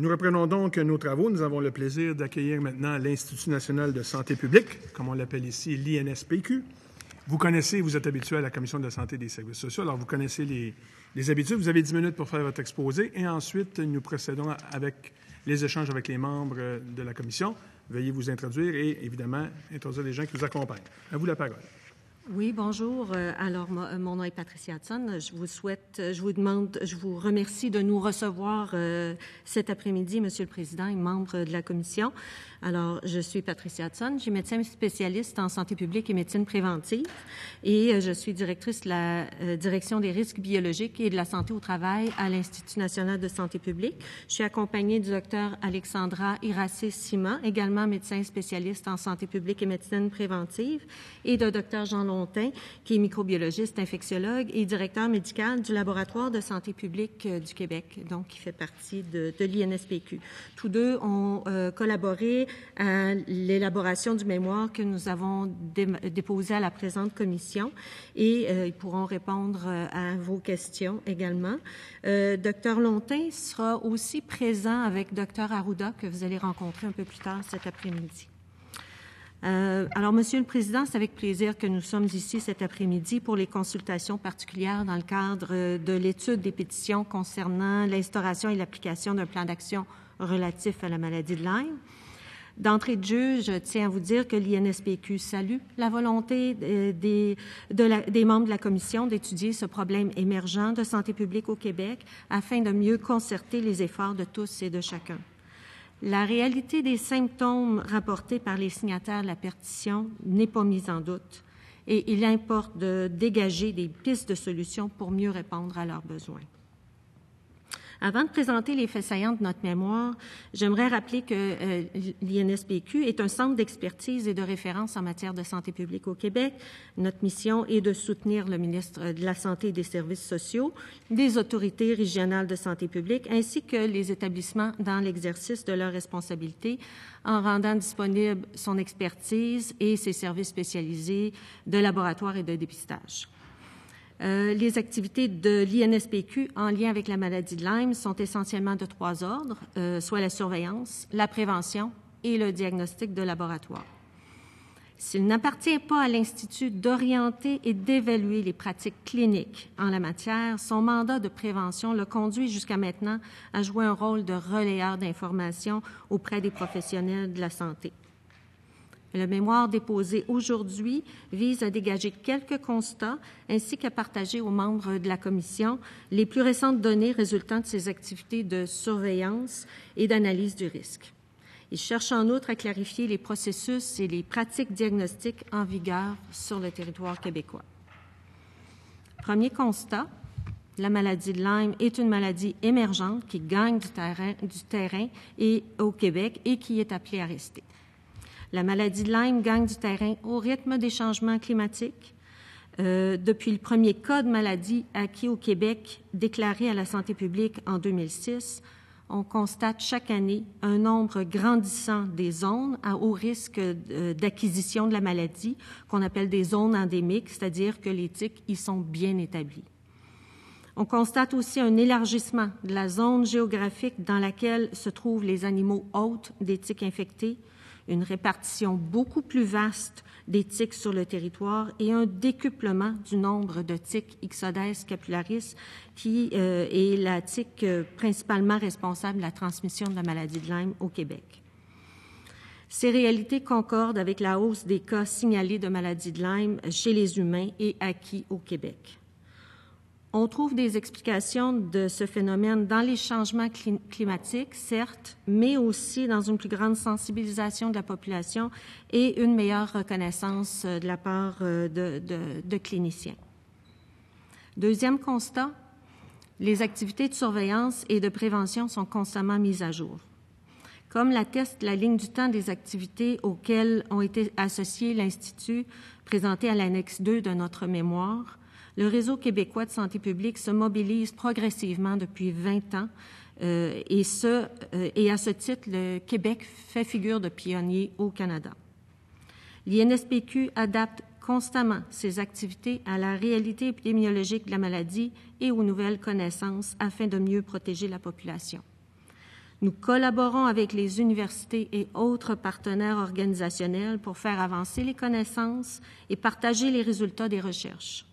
Nous reprenons donc nos travaux. Nous avons le plaisir d'accueillir maintenant l'Institut national de santé publique, comme on l'appelle ici, l'INSPQ. Vous connaissez, vous êtes habitué à la Commission de la santé et des services sociaux, alors vous connaissez les habitudes. Vous avez 10 minutes pour faire votre exposé et ensuite, nous procédons avec les échanges avec les membres de la Commission. Veuillez vous introduire et, évidemment, introduire les gens qui vous accompagnent. À vous la parole. Oui, bonjour. Alors, mon nom est Patricia Hudson. Je vous remercie de nous recevoir cet après-midi, Monsieur le Président et membres de la Commission. Alors, je suis Patricia Hudson. Je suis médecin spécialiste en santé publique et médecine préventive et je suis directrice de la direction des risques biologiques et de la santé au travail à l'Institut national de santé publique. Je suis accompagnée du Dr Alexandra Iracé-Sima, également médecin spécialiste en santé publique et médecine préventive, et de Dr Jean Lontin, qui est microbiologiste, infectiologue et directeur médical du laboratoire de santé publique du Québec, donc qui fait partie de l'INSPQ. Tous deux ont collaboré à l'élaboration du mémoire que nous avons déposé à la présente commission et ils pourront répondre à vos questions également. Dr Lontin sera aussi présent avec Dr Arruda, que vous allez rencontrer un peu plus tard cet après-midi. Alors, Monsieur le Président, c'est avec plaisir que nous sommes ici cet après-midi pour les consultations particulières dans le cadre de l'étude des pétitions concernant l'instauration et l'application d'un plan d'action relatif à la maladie de Lyme. D'entrée de jeu, je tiens à vous dire que l'INSPQ salue la volonté des membres de la Commission d'étudier ce problème émergent de santé publique au Québec afin de mieux concerter les efforts de tous et de chacun. La réalité des symptômes rapportés par les signataires de la pétition n'est pas mise en doute et il importe de dégager des pistes de solutions pour mieux répondre à leurs besoins. Avant de présenter les faits saillants de notre mémoire, j'aimerais rappeler que l'INSPQ est un centre d'expertise et de référence en matière de santé publique au Québec. Notre mission est de soutenir le ministre de la Santé et des Services sociaux, des autorités régionales de santé publique, ainsi que les établissements dans l'exercice de leurs responsabilités en rendant disponible son expertise et ses services spécialisés de laboratoire et de dépistage. Les activités de l'INSPQ en lien avec la maladie de Lyme sont essentiellement de 3 ordres, soit la surveillance, la prévention et le diagnostic de laboratoire. S'il n'appartient pas à l'Institut d'orienter et d'évaluer les pratiques cliniques en la matière, son mandat de prévention le conduit jusqu'à maintenant à jouer un rôle de relayeur d'informations auprès des professionnels de la santé. Le mémoire déposé aujourd'hui vise à dégager quelques constats ainsi qu'à partager aux membres de la Commission les plus récentes données résultant de ces activités de surveillance et d'analyse du risque. Il cherche en outre à clarifier les processus et les pratiques diagnostiques en vigueur sur le territoire québécois. Premier constat, la maladie de Lyme est une maladie émergente qui gagne du terrain et au Québec et qui est appelée à rester. La maladie de Lyme gagne du terrain au rythme des changements climatiques. Depuis le premier cas de maladie acquis au Québec, déclaré à la santé publique en 2006, on constate chaque année un nombre grandissant des zones à haut risque d'acquisition de la maladie, qu'on appelle des zones endémiques, c'est-à-dire que les tiques y sont bien établis. On constate aussi un élargissement de la zone géographique dans laquelle se trouvent les animaux hôtes des tiques infectées, une répartition beaucoup plus vaste des tiques sur le territoire et un décuplement du nombre de tiques Ixodes scapularis, qui est la tique principalement responsable de la transmission de la maladie de Lyme au Québec. Ces réalités concordent avec la hausse des cas signalés de maladie de Lyme chez les humains et acquis au Québec. On trouve des explications de ce phénomène dans les changements climatiques, certes, mais aussi dans une plus grande sensibilisation de la population et une meilleure reconnaissance de la part de cliniciens. Deuxième constat, les activités de surveillance et de prévention sont constamment mises à jour. Comme l'atteste la ligne du temps des activités auxquelles ont été associés l'Institut présenté à l'annexe 2 de notre mémoire, le Réseau québécois de santé publique se mobilise progressivement depuis 20 ans et à ce titre, le Québec fait figure de pionnier au Canada. L'INSPQ adapte constamment ses activités à la réalité épidémiologique de la maladie et aux nouvelles connaissances afin de mieux protéger la population. Nous collaborons avec les universités et autres partenaires organisationnels pour faire avancer les connaissances et partager les résultats des recherches.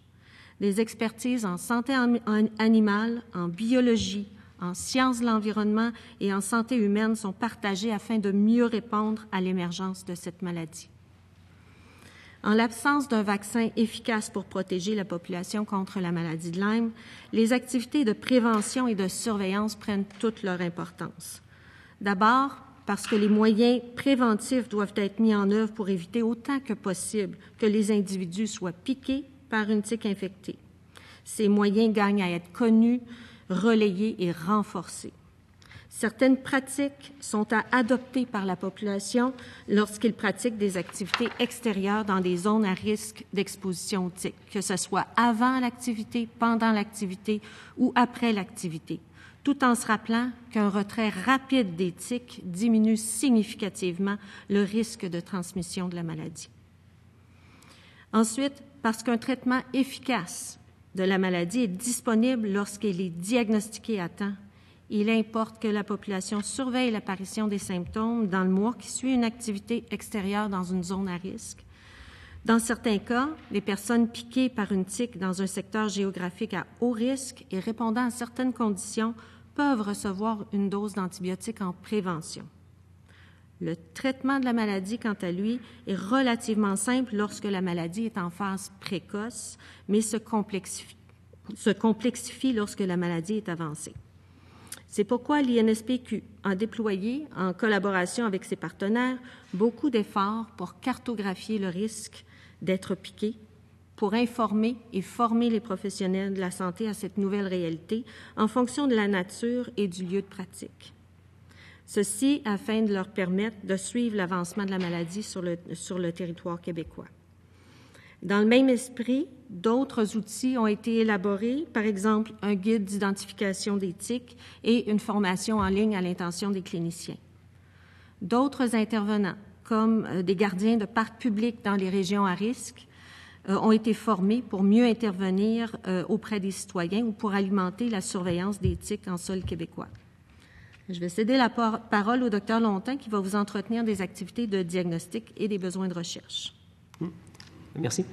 Des expertises en santé animale, en biologie, en sciences de l'environnement et en santé humaine sont partagées afin de mieux répondre à l'émergence de cette maladie. En l'absence d'un vaccin efficace pour protéger la population contre la maladie de Lyme, les activités de prévention et de surveillance prennent toute leur importance. D'abord, parce que les moyens préventifs doivent être mis en œuvre pour éviter autant que possible que les individus soient piqués par une tique infectée. Ces moyens gagnent à être connus, relayés et renforcés. Certaines pratiques sont à adopter par la population lorsqu'ils pratiquent des activités extérieures dans des zones à risque d'exposition aux tiques, que ce soit avant l'activité, pendant l'activité ou après l'activité, tout en se rappelant qu'un retrait rapide des tiques diminue significativement le risque de transmission de la maladie. Ensuite, parce qu'un traitement efficace de la maladie est disponible lorsqu'il est diagnostiqué à temps, il importe que la population surveille l'apparition des symptômes dans le mois qui suit une activité extérieure dans une zone à risque. Dans certains cas, les personnes piquées par une tique dans un secteur géographique à haut risque et répondant à certaines conditions peuvent recevoir une dose d'antibiotiques en prévention. Le traitement de la maladie, quant à lui, est relativement simple lorsque la maladie est en phase précoce, mais se complexifie lorsque la maladie est avancée. C'est pourquoi l'INSPQ a déployé, en collaboration avec ses partenaires, beaucoup d'efforts pour cartographier le risque d'être piqué, pour informer et former les professionnels de la santé à cette nouvelle réalité en fonction de la nature et du lieu de pratique. Ceci afin de leur permettre de suivre l'avancement de la maladie sur le territoire québécois. Dans le même esprit, d'autres outils ont été élaborés, par exemple un guide d'identification des tiques et une formation en ligne à l'intention des cliniciens. D'autres intervenants, comme des gardiens de parcs publics dans les régions à risque, ont été formés pour mieux intervenir auprès des citoyens ou pour alimenter la surveillance des tiques en sol québécois. Je vais céder la parole au Dr Lontin qui va vous entretenir des activités de diagnostic et des besoins de recherche. Merci.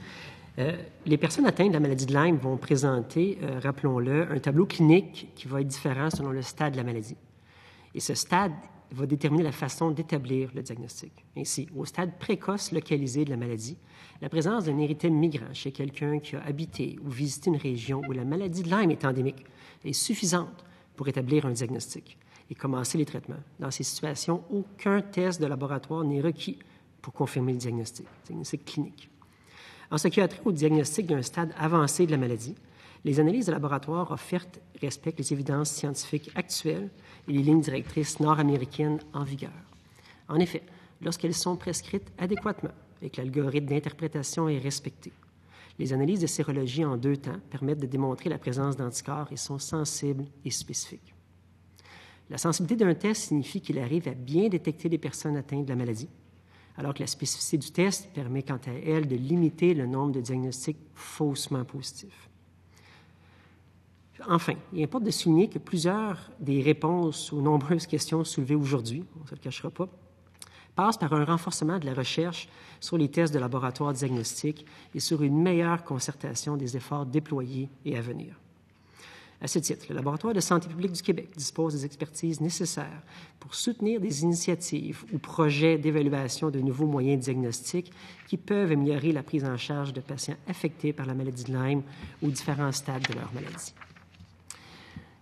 Les personnes atteintes de la maladie de Lyme vont présenter, rappelons-le, un tableau clinique qui va être différent selon le stade de la maladie. Et ce stade va déterminer la façon d'établir le diagnostic. Ainsi, au stade précoce localisé de la maladie, la présence d'un érythème migrant chez quelqu'un qui a habité ou visité une région où la maladie de Lyme est endémique est suffisante pour établir un diagnostic et commencer les traitements. Dans ces situations, aucun test de laboratoire n'est requis pour confirmer le diagnostic clinique. En ce qui a trait au diagnostic d'un stade avancé de la maladie, les analyses de laboratoire offertes respectent les évidences scientifiques actuelles et les lignes directrices nord-américaines en vigueur. En effet, lorsqu'elles sont prescrites adéquatement et que l'algorithme d'interprétation est respecté, les analyses de sérologie en 2 temps permettent de démontrer la présence d'anticorps et sont sensibles et spécifiques. La sensibilité d'un test signifie qu'il arrive à bien détecter les personnes atteintes de la maladie, alors que la spécificité du test permet quant à elle de limiter le nombre de diagnostics faussement positifs. Enfin, il importe de souligner que plusieurs des réponses aux nombreuses questions soulevées aujourd'hui, on ne se le cachera pas, passent par un renforcement de la recherche sur les tests de laboratoire diagnostiques et sur une meilleure concertation des efforts déployés et à venir. À ce titre, le Laboratoire de santé publique du Québec dispose des expertises nécessaires pour soutenir des initiatives ou projets d'évaluation de nouveaux moyens diagnostiques qui peuvent améliorer la prise en charge de patients affectés par la maladie de Lyme aux différents stades de leur maladie.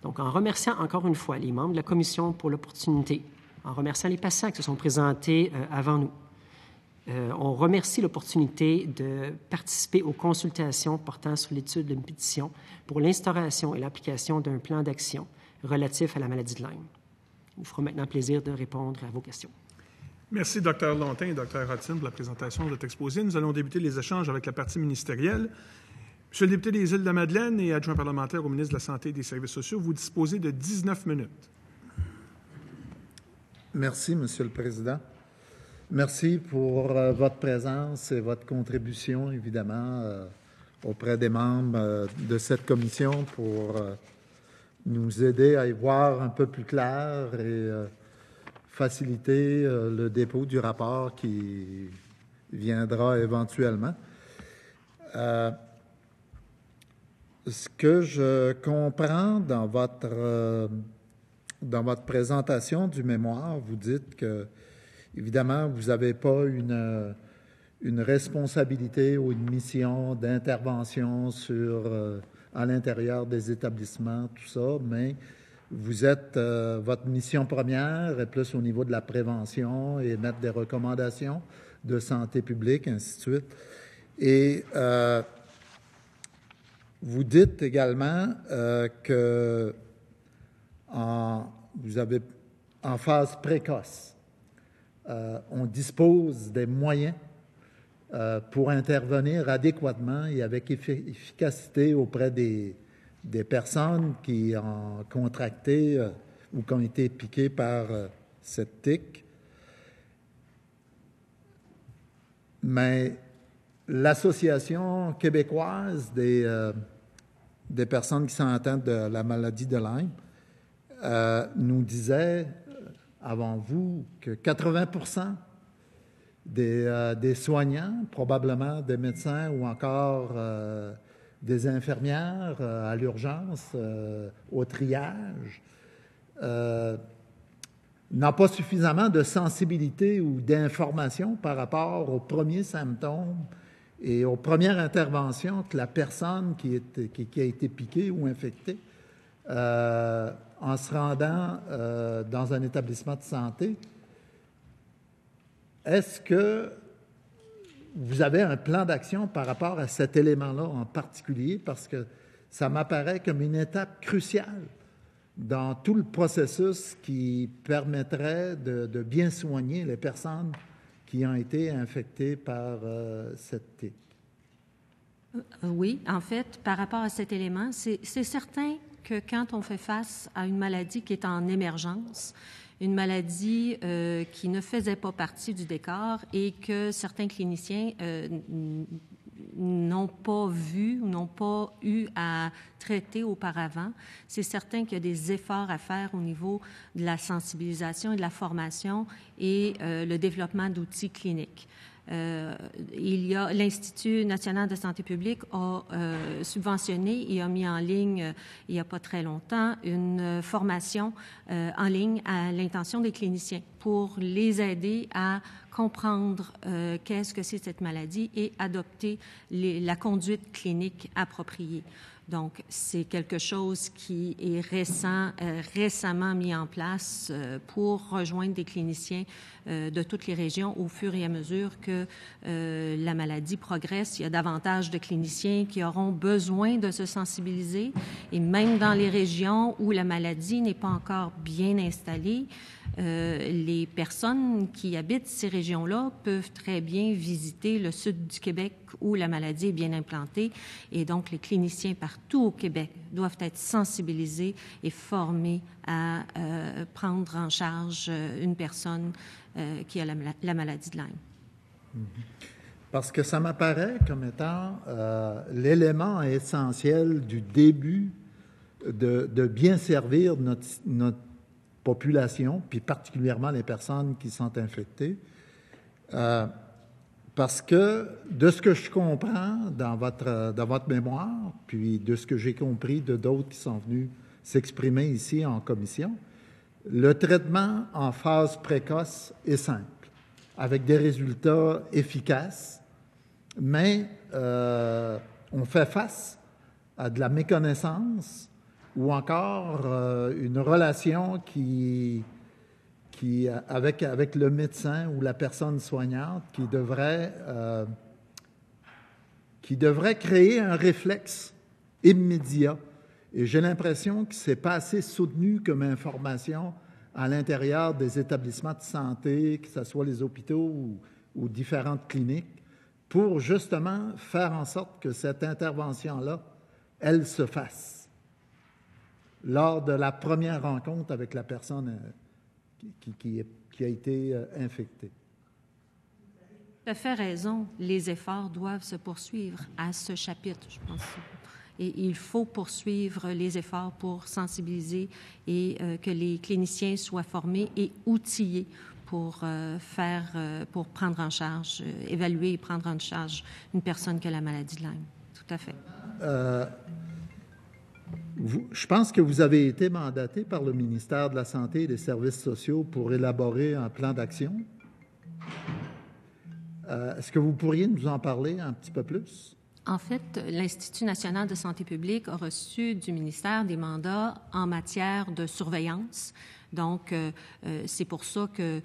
Donc, en remerciant encore une fois les membres de la Commission pour l'opportunité, en remerciant les patients qui se sont présentés avant nous, on remercie l'opportunité de participer aux consultations portant sur l'étude d'une pétition pour l'instauration et l'application d'un plan d'action relatif à la maladie de Lyme. Il nous fera maintenant plaisir de répondre à vos questions. Merci, Dr Lontin et Dr Hudson, pour la présentation de votre exposé. Nous allons débuter les échanges avec la partie ministérielle. Monsieur le député des Îles-de-la-Madeleine et adjoint parlementaire au ministre de la Santé et des Services sociaux, vous disposez de 19 minutes. Merci, Monsieur le Président. Merci pour votre présence et votre contribution, évidemment, auprès des membres de cette commission pour nous aider à y voir un peu plus clair et faciliter le dépôt du rapport qui viendra éventuellement. Ce que je comprends dans votre présentation du mémoire, vous dites que, évidemment, vous n'avez pas une responsabilité ou une mission d'intervention à l'intérieur des établissements, tout ça, mais vous êtes, votre mission première est plus au niveau de la prévention et mettre des recommandations de santé publique, ainsi de suite. Et vous dites également que vous avez, en phase précoce, on dispose des moyens pour intervenir adéquatement et avec efficacité auprès des personnes qui ont contracté ou qui ont été piquées par cette tique. Mais l'Association québécoise des personnes qui sont atteintes de la maladie de Lyme nous disait, avant vous, que 80% des soignants, probablement des médecins ou encore des infirmières à l'urgence, au triage, n'ont pas suffisamment de sensibilité ou d'information par rapport aux premiers symptômes et aux premières interventions que la personne qui a été piquée ou infectée en se rendant dans un établissement de santé. Est-ce que vous avez un plan d'action par rapport à cet élément-là en particulier? Parce que ça m'apparaît comme une étape cruciale dans tout le processus qui permettrait de bien soigner les personnes qui ont été infectées par cette tique. Oui, en fait, par rapport à cet élément, c'est certain que quand on fait face à une maladie qui est en émergence, une maladie qui ne faisait pas partie du décor et que certains cliniciens n'ont pas vu ou n'ont pas eu à traiter auparavant, c'est certain qu'il y a des efforts à faire au niveau de la sensibilisation et de la formation et le développement d'outils cliniques. Il y a l'Institut national de santé publique a subventionné et a mis en ligne il n'y a pas très longtemps une formation en ligne à l'intention des cliniciens pour les aider à comprendre qu'est-ce que c'est cette maladie et adopter la conduite clinique appropriée. Donc, c'est quelque chose qui est récemment mis en place pour rejoindre des cliniciens de toutes les régions au fur et à mesure que la maladie progresse. Il y a davantage de cliniciens qui auront besoin de se sensibiliser et même dans les régions où la maladie n'est pas encore bien installée, les personnes qui habitent ces régions-là peuvent très bien visiter le sud du Québec où la maladie est bien implantée et donc les cliniciens partout au Québec doivent être sensibilisés et formés à prendre en charge une personne qui a la maladie de Lyme. Parce que ça m'apparaît comme étant l'élément essentiel du début de bien servir notre population, puis particulièrement les personnes qui sont infectées. Parce que de ce que je comprends dans votre mémoire, puis de ce que j'ai compris de d'autres qui sont venus s'exprimer ici en commission, le traitement en phase précoce est simple, avec des résultats efficaces, mais on fait face à de la méconnaissance ou encore une relation avec le médecin ou la personne soignante qui devrait créer un réflexe immédiat. Et j'ai l'impression que ce n'est pas assez soutenu comme information à l'intérieur des établissements de santé, que ce soit les hôpitaux ou différentes cliniques, pour justement faire en sorte que cette intervention-là, elle se fasse lors de la première rencontre avec la personne qui a été infectée. Tout à fait raison. Les efforts doivent se poursuivre à ce chapitre, je pense. Et il faut poursuivre les efforts pour sensibiliser et que les cliniciens soient formés et outillés pour pour prendre en charge, évaluer et prendre en charge une personne qui a la maladie de Lyme. Tout à fait. Je pense que vous avez été mandaté par le ministère de la Santé et des Services sociaux pour élaborer un plan d'action. Est-ce que vous pourriez nous en parler un petit peu plus? En fait, l'Institut national de santé publique a reçu du ministère des mandats en matière de surveillance. Donc, c'est pour ça que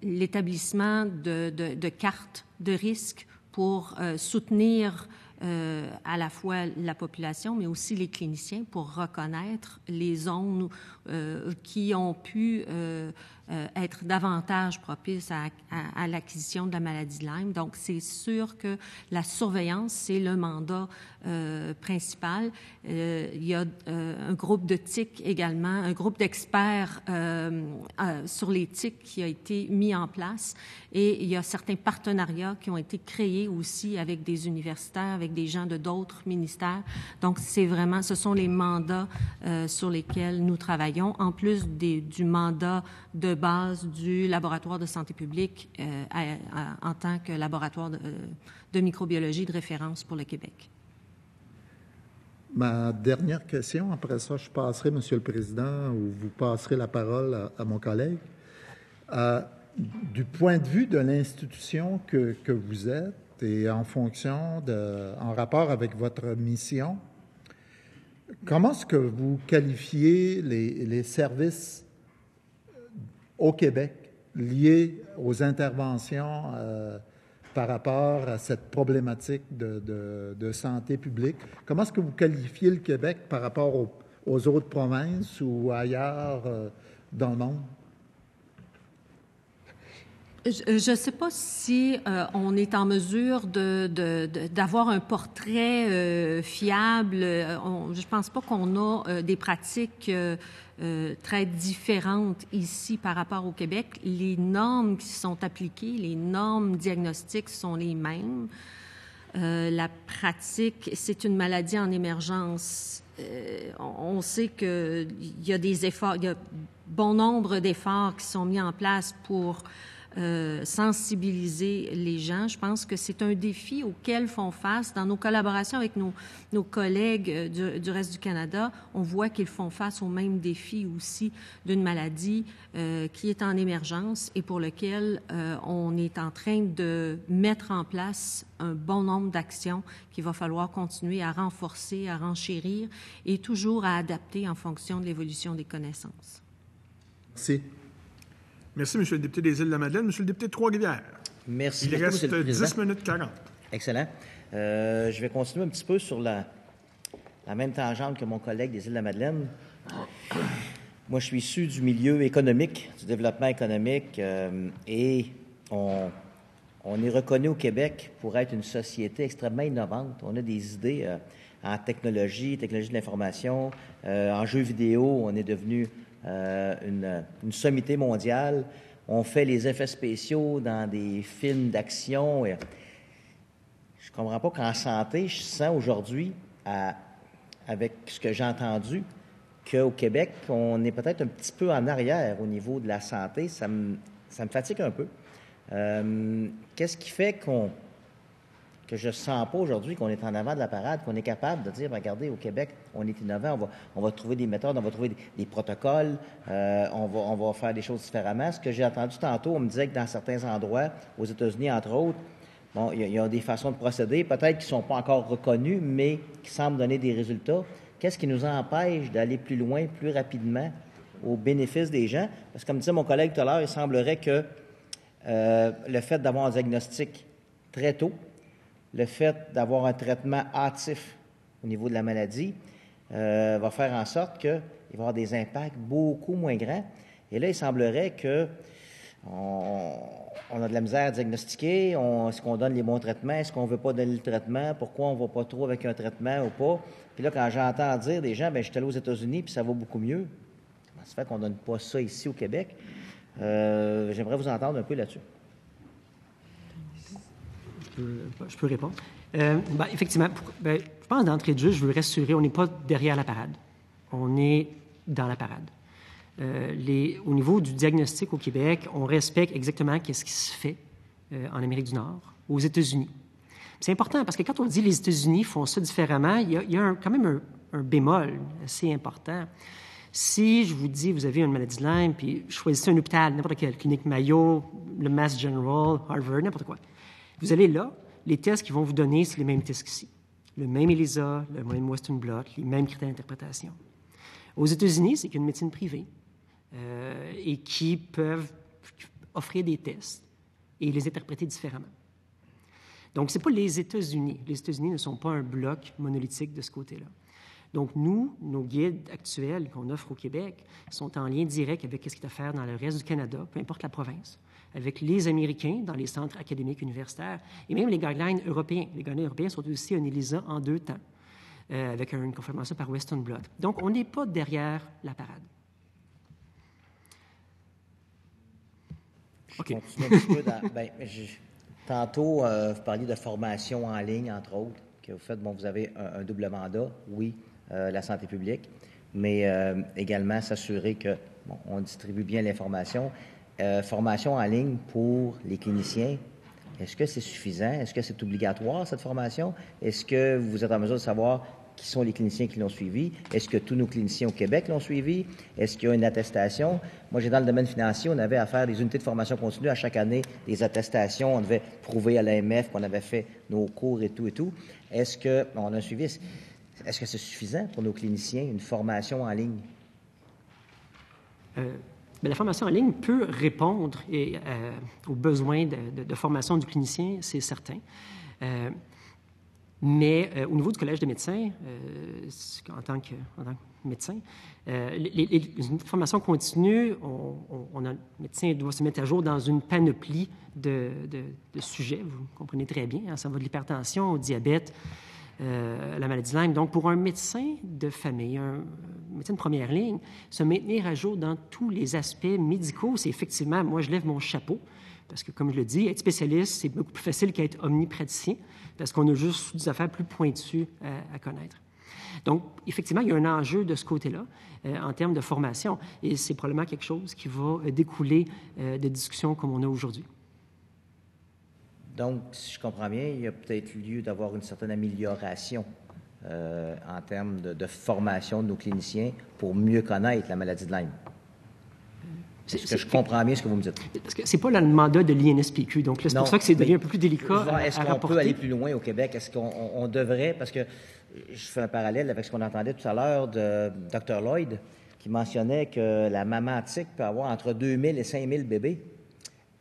l'établissement de cartes de risque pour soutenir à la fois la population, mais aussi les cliniciens pour reconnaître les zones qui ont pu être davantage propices à l'acquisition de la maladie de Lyme. Donc, c'est sûr que la surveillance, c'est le mandat principal. Il y a un groupe de TIC également, un groupe d'experts sur les TIC qui a été mis en place et il y a certains partenariats qui ont été créés aussi avec des universitaires, avec des gens de d'autres ministères. Donc, ce sont les mandats sur lesquels nous travaillons, en plus du mandat de base du laboratoire de santé publique en tant que laboratoire de microbiologie de référence pour le Québec. Ma dernière question, après ça, je passerai, Monsieur le Président, ou vous passerez la parole à mon collègue. Du point de vue de l'institution que vous êtes et en rapport avec votre mission, comment est-ce que vous qualifiez les services au Québec liés aux interventions par rapport à cette problématique de santé publique? Comment est-ce que vous qualifiez le Québec par rapport aux autres provinces ou ailleurs dans le monde? Je ne sais pas si on est en mesure d'avoir un portrait fiable. Je ne pense pas qu'on a des pratiques très différentes ici par rapport au Québec. Les normes qui sont appliquées, les normes diagnostiques sont les mêmes. La pratique, c'est une maladie en émergence. On sait qu'il y a des efforts, il y a bon nombre d'efforts qui sont mis en place pour sensibiliser les gens. Je pense que c'est un défi auquel font face, dans nos collaborations avec nos collègues du reste du Canada, on voit qu'ils font face au même défi aussi d'une maladie qui est en émergence et pour lequel on est en train de mettre en place un bon nombre d'actions qu'il va falloir continuer à renforcer, à renchérir et toujours à adapter en fonction de l'évolution des connaissances. Merci. Merci, M. le député des Îles-de-la-Madeleine. Monsieur le député de Trois-Rivières. Merci. Il reste 10 minutes 40. Excellent. Je vais continuer un petit peu sur la même tangente que mon collègue des Îles-de-la-Madeleine. Moi, je suis issu du milieu économique, du développement économique, et on est reconnu au Québec pour être une société extrêmement innovante. On a des idées en technologie de l'information, en jeux vidéo. On est devenu une sommité mondiale. On fait les effets spéciaux dans des films d'action. Je ne comprends pas qu'en santé, je sens aujourd'hui, avec ce que j'ai entendu, qu'au Québec, on est peut-être un petit peu en arrière au niveau de la santé. Ça me fatigue un peu. Qu'est-ce qui fait que je ne sens pas aujourd'hui qu'on est en avant de la parade, qu'on est capable de dire, regardez, au Québec, on est innovant, on va trouver des méthodes, on va trouver des protocoles, on va faire des choses différemment. Ce que j'ai entendu tantôt, on me disait que dans certains endroits, aux États-Unis, entre autres, bon, il y a des façons de procéder, peut-être qui ne sont pas encore reconnues, mais qui semblent donner des résultats. Qu'est-ce qui nous empêche d'aller plus loin, plus rapidement, au bénéfice des gens? Parce que, comme disait mon collègue tout à l'heure, il semblerait que le fait d'avoir un diagnostic très tôt, le fait d'avoir un traitement hâtif au niveau de la maladie va faire en sorte qu'il va y avoir des impacts beaucoup moins grands. Et là, il semblerait que on a de la misère à diagnostiquer. Est-ce qu'on donne les bons traitements? Est-ce qu'on ne veut pas donner le traitement? Pourquoi on ne va pas trop avec un traitement ou pas? Puis là, quand j'entends dire des gens, bien, je suis allé aux États-Unis puis ça va beaucoup mieux. Comment ça fait qu'on ne donne pas ça ici au Québec? J'aimerais vous entendre un peu là-dessus. Je peux répondre. Effectivement, je pense d'entrée de jeu, je veux rassurer, on n'est pas derrière la parade. On est dans la parade. Au niveau du diagnostic au Québec, on respecte exactement ce qui se fait en Amérique du Nord, aux États-Unis. C'est important parce que quand on dit les États-Unis font ça différemment, il y a quand même un bémol assez important. Si je vous dis, vous avez une maladie de Lyme, puis choisissez un hôpital, n'importe quel, clinique Mayo, le Mass General, Harvard, n'importe quoi, vous allez là, les tests qu'ils vont vous donner, c'est les mêmes tests qu'ici. Le même ELISA, le même Western blot, les mêmes critères d'interprétation. Aux États-Unis, c'est qu'une médecine privée et qui peuvent offrir des tests et les interpréter différemment. Donc, ce n'est pas les États-Unis. Les États-Unis ne sont pas un bloc monolithique de ce côté-là. Donc, nous, nos guides actuels qu'on offre au Québec sont en lien direct avec ce qui est à faire dans le reste du Canada, peu importe la province, avec les Américains dans les centres académiques universitaires et même les guidelines européens. Les guidelines européens sont aussi un ELISA en 2 temps, avec une confirmation par Western blot. Donc, on n'est pas derrière la parade. OK. Je continue un petit peu dans... Tantôt, vous parliez de formation en ligne, entre autres, que vous faites. Bon, vous avez un double mandat, oui, la santé publique, mais également s'assurer que on distribue bien l'information. Formation en ligne pour les cliniciens, est-ce que c'est suffisant? Est-ce que c'est obligatoire, cette formation? Est-ce que vous êtes en mesure de savoir qui sont les cliniciens qui l'ont suivi? Est-ce que tous nos cliniciens au Québec l'ont suivi? Est-ce qu'il y a une attestation? Moi, j'ai dans le domaine financier, on avait à faire des unités de formation continue à chaque année, des attestations. On devait prouver à l'AMF qu'on avait fait nos cours et tout et tout. Est-ce qu'on a un suivi? Est-ce que c'est suffisant pour nos cliniciens, une formation en ligne? La formation en ligne peut répondre aux besoins de formation du clinicien, c'est certain. Mais au niveau du Collège des médecins, en tant que médecin, une formation continue, le médecin doit se mettre à jour dans une panoplie de sujets, vous comprenez très bien, hein, ça va de l'hypertension au diabète, la maladie de Lyme. Donc, pour un médecin de famille, un médecin de première ligne, se maintenir à jour dans tous les aspects médicaux, c'est effectivement, moi, je lève mon chapeau, parce que, comme je le dis, être spécialiste, c'est beaucoup plus facile qu'être omnipraticien, parce qu'on a juste des affaires plus pointues à connaître. Donc, effectivement, il y a un enjeu de ce côté-là en termes de formation, et c'est probablement quelque chose qui va découler de discussions comme on a aujourd'hui. Donc, si je comprends bien, il y a peut-être lieu d'avoir une certaine amélioration en termes de formation de nos cliniciens pour mieux connaître la maladie de Lyme. Est-ce que je comprends bien ce que vous me dites? Parce que ce n'est pas le mandat de l'INSPQ, donc là, c'est pour ça que c'est devenu un peu plus délicat Est-ce qu'on peut aller plus loin au Québec? Est-ce qu'on devrait, parce que je fais un parallèle avec ce qu'on entendait tout à l'heure de Dr. Lloyd, qui mentionnait que la maman tique peut avoir entre 2000 et 5000 bébés.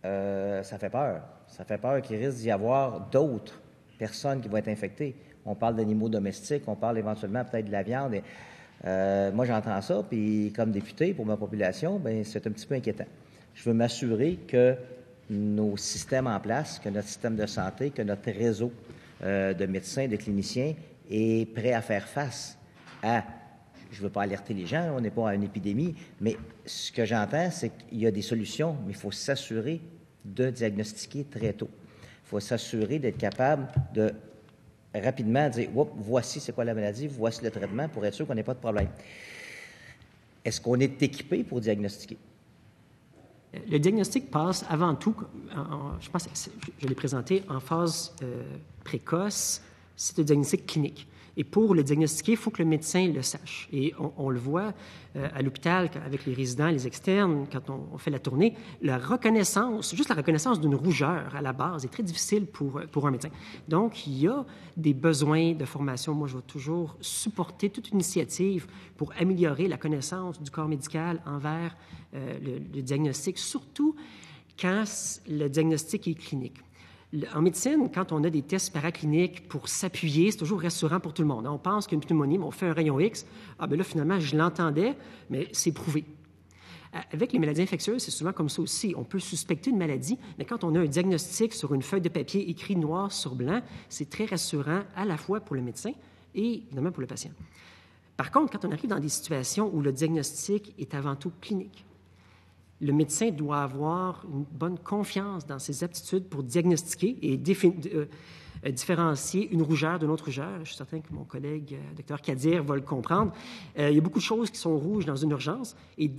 Ça fait peur. Ça fait peur qu'il risque d'y avoir d'autres personnes qui vont être infectées. On parle d'animaux domestiques, on parle éventuellement peut-être de la viande. Moi, j'entends ça, puis comme député pour ma population, bien, c'est un petit peu inquiétant. Je veux m'assurer que nos systèmes en place, que notre système de santé, que notre réseau de médecins, de cliniciens est prêt à faire face à... Je ne veux pas alerter les gens, on n'est pas à une épidémie, mais ce que j'entends, c'est qu'il y a des solutions, mais il faut s'assurer de diagnostiquer très tôt. Il faut s'assurer d'être capable de rapidement dire « voici c'est quoi la maladie, voici le traitement » pour être sûr qu'on n'ait pas de problème. Est-ce qu'on est équipé pour diagnostiquer? Le diagnostic passe avant tout, je pense que je l'ai présenté, en phase précoce, c'est le diagnostic clinique. Et pour le diagnostiquer, il faut que le médecin le sache. Et on le voit à l'hôpital avec les résidents, les externes, quand on fait la tournée, la reconnaissance, juste la reconnaissance d'une rougeur à la base est très difficile pour un médecin. Donc, il y a des besoins de formation. Moi, je vais toujours supporter toute initiative pour améliorer la connaissance du corps médical envers le diagnostic, surtout quand le diagnostic est clinique. En médecine, quand on a des tests paracliniques pour s'appuyer, c'est toujours rassurant pour tout le monde. On pense qu'une pneumonie, on fait un rayon X. Ah, bien là, finalement, je l'entendais, mais c'est prouvé. Avec les maladies infectieuses, c'est souvent comme ça aussi. On peut suspecter une maladie, mais quand on a un diagnostic sur une feuille de papier écrit noir sur blanc, c'est très rassurant à la fois pour le médecin et évidemment pour le patient. Par contre, quand on arrive dans des situations où le diagnostic est avant tout clinique, le médecin doit avoir une bonne confiance dans ses aptitudes pour diagnostiquer et différencier une rougeur d'une autre rougeur. Je suis certain que mon collègue Dr Kadir va le comprendre. Il y a beaucoup de choses qui sont rouges dans une urgence et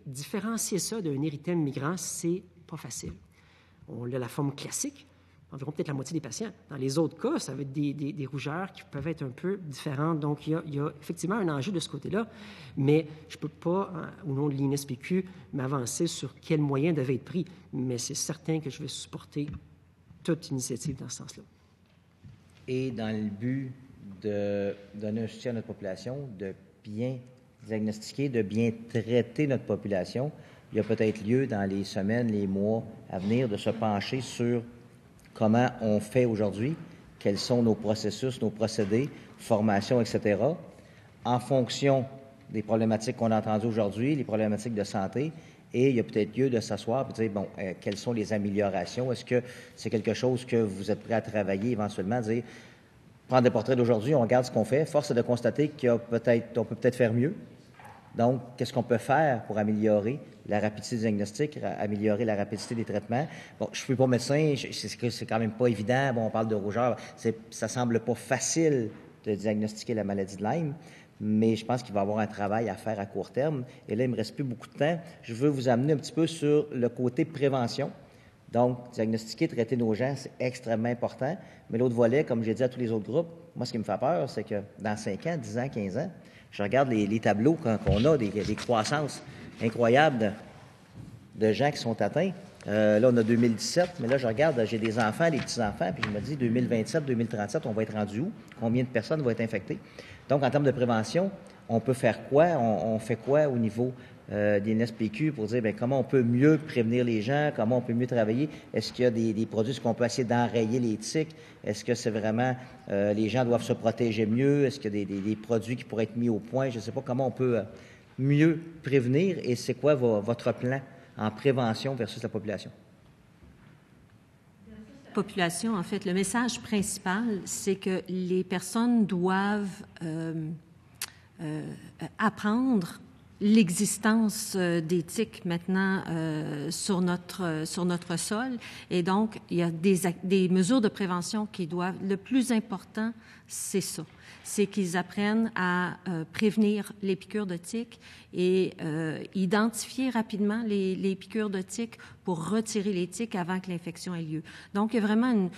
différencier ça d'un érythème migrant, c'est pas facile. On a la forme classique, environ peut-être la moitié des patients. Dans les autres cas, ça va être des rougeurs qui peuvent être un peu différentes. Donc, il y a effectivement un enjeu de ce côté-là, mais je ne peux pas, au nom de l'INSPQ, m'avancer sur quels moyens devaient être pris, mais c'est certain que je vais supporter toute initiative dans ce sens-là. Et dans le but de donner un soutien à notre population, de bien diagnostiquer, de bien traiter notre population, il y a peut-être lieu dans les semaines, les mois à venir de se pencher sur comment on fait aujourd'hui, quels sont nos processus, nos procédés, formation, etc., en fonction des problématiques qu'on a entendues aujourd'hui, les problématiques de santé, et il y a peut-être lieu de s'asseoir et de dire, bon, quelles sont les améliorations? Est-ce que c'est quelque chose que vous êtes prêt à travailler éventuellement, dire, prendre des portraits d'aujourd'hui, on regarde ce qu'on fait, force est de constater qu'on peut peut-être faire mieux. Donc, qu'est-ce qu'on peut faire pour améliorer la rapidité du diagnostic, améliorer la rapidité des traitements? Bon, je ne suis pas médecin, c'est quand même pas évident. Bon, on parle de rougeur. Ça semble pas facile de diagnostiquer la maladie de Lyme, mais je pense qu'il va y avoir un travail à faire à court terme. Et là, il ne me reste plus beaucoup de temps. Je veux vous amener un petit peu sur le côté prévention. Donc, diagnostiquer, traiter nos gens, c'est extrêmement important. Mais l'autre volet, comme j'ai dit à tous les autres groupes, moi, ce qui me fait peur, c'est que dans 5 ans, 10 ans, 15 ans, je regarde les tableaux qu'on a, des croissances incroyables de gens qui sont atteints. Là, on a 2017, mais là, je regarde, j'ai des enfants, des petits-enfants, puis je me dis 2027, 2037, on va être rendu où? Combien de personnes vont être infectées? Donc, en termes de prévention, on peut faire quoi? On fait quoi au niveau des NSPQ pour dire comment on peut mieux prévenir les gens, comment on peut mieux travailler? Est-ce qu'il y a des produits, est-ce qu'on peut essayer d'enrayer les tiques? Est-ce que c'est vraiment les gens doivent se protéger mieux? Est-ce qu'il y a des produits qui pourraient être mis au point? Je ne sais pas comment on peut mieux prévenir et c'est quoi votre plan en prévention versus la population? Population, en fait, le message principal, c'est que les personnes doivent apprendre l'existence des tiques maintenant sur notre sol. Et donc, il y a des mesures de prévention qui doivent... Le plus important, c'est ça. C'est qu'ils apprennent à prévenir les piqûres de tiques et identifier rapidement les piqûres de tiques pour retirer les tiques avant que l'infection ait lieu. Donc, il y a vraiment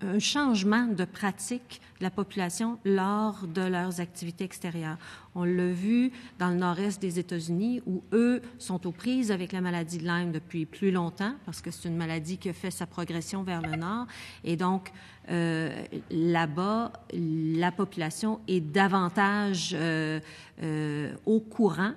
un changement de pratique de la population lors de leurs activités extérieures. On l'a vu dans le nord-est des États-Unis où eux sont aux prises avec la maladie de Lyme depuis plus longtemps parce que c'est une maladie qui a fait sa progression vers le nord. Et donc, là-bas, la population est davantage au courant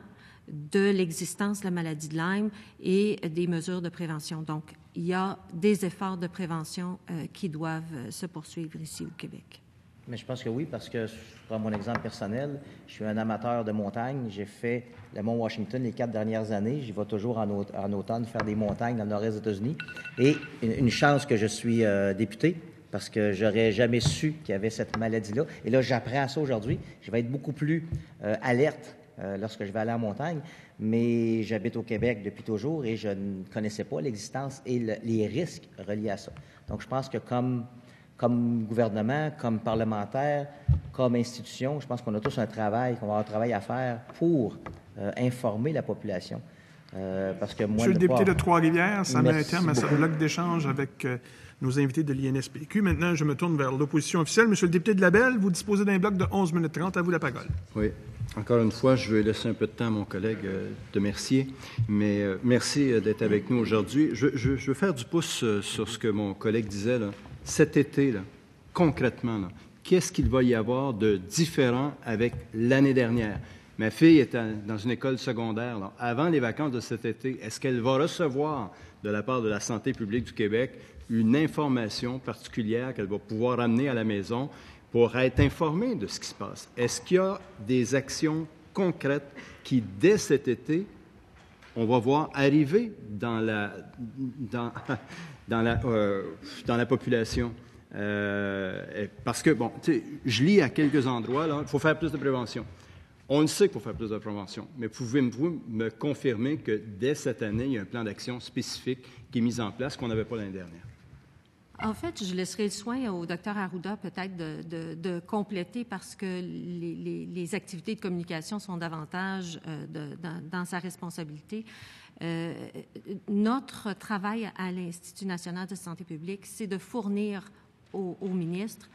de l'existence de la maladie de Lyme et des mesures de prévention. Donc, il y a des efforts de prévention qui doivent se poursuivre ici au Québec. Mais je pense que oui, parce que je prends mon exemple personnel. Je suis un amateur de montagne. J'ai fait le Mont Washington les 4 dernières années. J'y vais toujours en automne faire des montagnes dans le nord-est des États-Unis. Et une chance que je suis député, parce que j'aurais jamais su qu'il y avait cette maladie-là. Et là, j'apprends ça aujourd'hui. Je vais être beaucoup plus alerte lorsque je vais aller en montagne. Mais j'habite au Québec depuis toujours et je ne connaissais pas l'existence et les risques reliés à ça. Donc, je pense que comme gouvernement, comme parlementaire, comme institution, je pense qu'on a tous qu'on va avoir un travail à faire pour informer la population. Parce que moi, Monsieur le député de Trois-Rivières, ça met un terme à ce bloc d'échange avec nos invités de l'INSPQ. Maintenant, je me tourne vers l'opposition officielle. Monsieur le député de Labelle, vous disposez d'un bloc de 11 minutes 30. À vous la parole. Oui. Encore une fois, je vais laisser un peu de temps à mon collègue de Mercier, mais merci d'être avec nous aujourd'hui. Je veux faire du pouce sur ce que mon collègue disait, là. Cet été, là, concrètement, là, qu'est-ce qu'il va y avoir de différent avec l'année dernière? Ma fille est dans une école secondaire. Là. Avant les vacances de cet été, est-ce qu'elle va recevoir de la part de la Santé publique du Québec une information particulière qu'elle va pouvoir amener à la maison pour être informée de ce qui se passe? Est-ce qu'il y a des actions concrètes qui, dès cet été, on va voir arriver dans la population? Parce que, bon, tu sais, je lis à quelques endroits, là, il faut faire plus de prévention. On le sait qu'il faut faire plus de prévention, mais pouvez-vous me confirmer que dès cette année, il y a un plan d'action spécifique qui est mis en place qu'on n'avait pas l'année dernière? En fait, je laisserai le soin au Dr Arruda peut-être de compléter parce que les activités de communication sont davantage dans sa responsabilité. Notre travail à l'Institut national de santé publique, c'est de fournir au ministre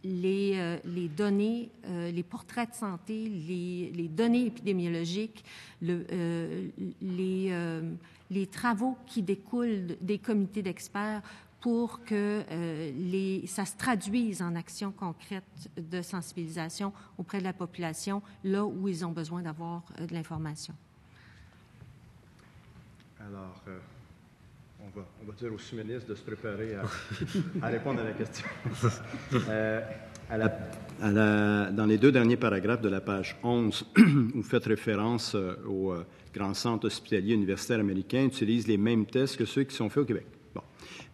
les données, les portraits de santé, les données épidémiologiques, les travaux qui découlent des comités d'experts pour que ça se traduise en actions concrètes de sensibilisation auprès de la population, là où ils ont besoin d'avoir de l'information. Alors, on va dire au sous-ministre de se préparer à répondre à la question. Dans les 2 derniers paragraphes de la page 11, vous faites référence au grand centre hospitalier universitaire américain utilise les mêmes tests que ceux qui sont faits au Québec. Bon.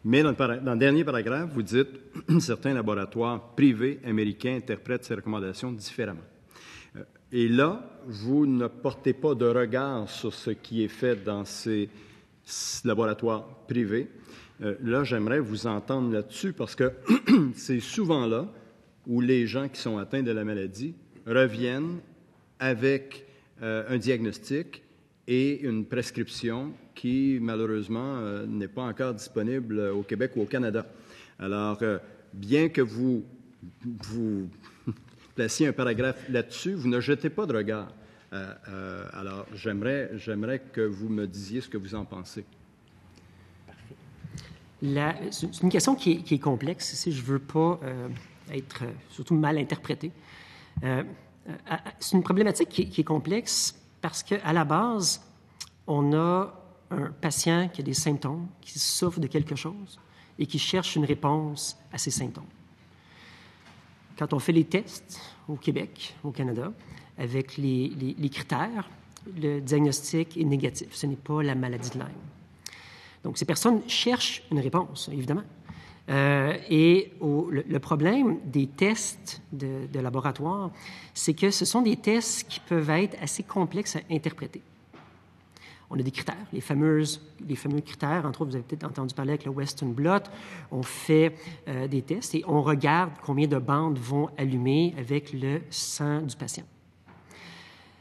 Mais dans le dernier paragraphe, vous dites « Certains laboratoires privés américains interprètent ces recommandations différemment ». Et là, vous ne portez pas de regard sur ce qui est fait dans ces laboratoires privés. Là, j'aimerais vous entendre là-dessus parce que c'est souvent là où les gens qui sont atteints de la maladie reviennent avec un diagnostic et une prescription qui, malheureusement, n'est pas encore disponible au Québec ou au Canada. Alors, bien que vous placiez un paragraphe là-dessus, vous ne jetez pas de regard. Alors, j'aimerais que vous me disiez ce que vous en pensez. C'est une question qui est complexe, si je ne veux pas être surtout mal interprété. C'est une problématique qui est complexe parce qu'à la base, on a un patient qui a des symptômes, qui souffre de quelque chose et qui cherche une réponse à ces symptômes. Quand on fait les tests au Québec, au Canada, avec les critères, le diagnostic est négatif. Ce n'est pas la maladie de Lyme. Donc, ces personnes cherchent une réponse, évidemment. Le problème des tests de laboratoire, c'est que ce sont des tests qui peuvent être assez complexes à interpréter. On a des critères, les fameux critères, entre autres, vous avez peut-être entendu parler avec le Western blot. On fait des tests et on regarde combien de bandes vont allumer avec le sang du patient.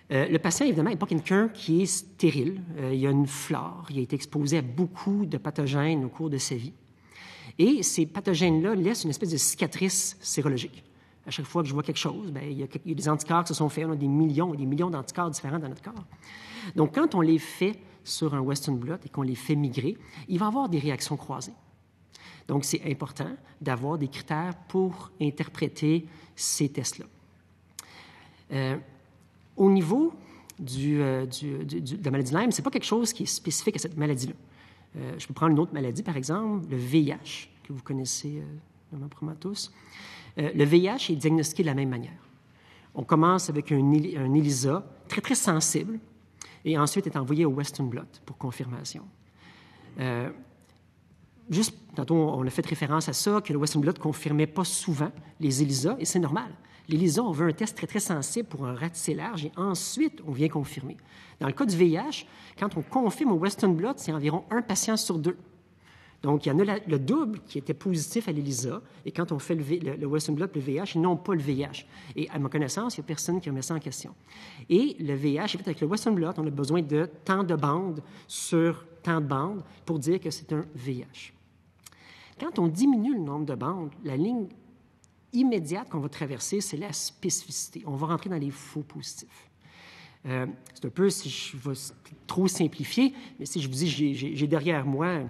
Le patient, évidemment, n'est pas quelqu'un qui est stérile. Il a une flore, il a été exposé à beaucoup de pathogènes au cours de sa vie. Et ces pathogènes-là laissent une espèce de cicatrice sérologique. À chaque fois que je vois quelque chose, il y a des anticorps qui se sont faits. On a des millions et des millions d'anticorps différents dans notre corps. Donc, quand on les fait sur un Western blot et qu'on les fait migrer, il va y avoir des réactions croisées. Donc, c'est important d'avoir des critères pour interpréter ces tests-là. Au niveau de la maladie de Lyme, ce n'est pas quelque chose qui est spécifique à cette maladie-là. Je peux prendre une autre maladie, par exemple, le VIH, que vous connaissez probablement tous. Le VIH est diagnostiqué de la même manière. On commence avec un ELISA très, très sensible et ensuite est envoyé au Western blot pour confirmation. Juste, tantôt, on a fait référence à ça, que le Western blot ne confirmait pas souvent les ELISA, et c'est normal. L'ELISA, on veut un test très, très sensible pour un ratissé large, et ensuite, on vient confirmer. Dans le cas du VIH, quand on confirme au Western blot, c'est environ 1 patient sur 2. Donc, il y en a le double qui était positif à l'ELISA, et quand on fait le Western blot, le VIH, ils n'ont pas le VIH. Et à ma connaissance, il n'y a personne qui remet ça en question. Et le VIH, est fait avec le Western blot, on a besoin de tant de bandes sur tant de bandes pour dire que c'est un VIH. Quand on diminue le nombre de bandes, la ligne immédiate qu'on va traverser, c'est la spécificité. On va rentrer dans les faux positifs. C'est un peu, si je vais trop simplifier, mais si je vous dis, j'ai derrière moi,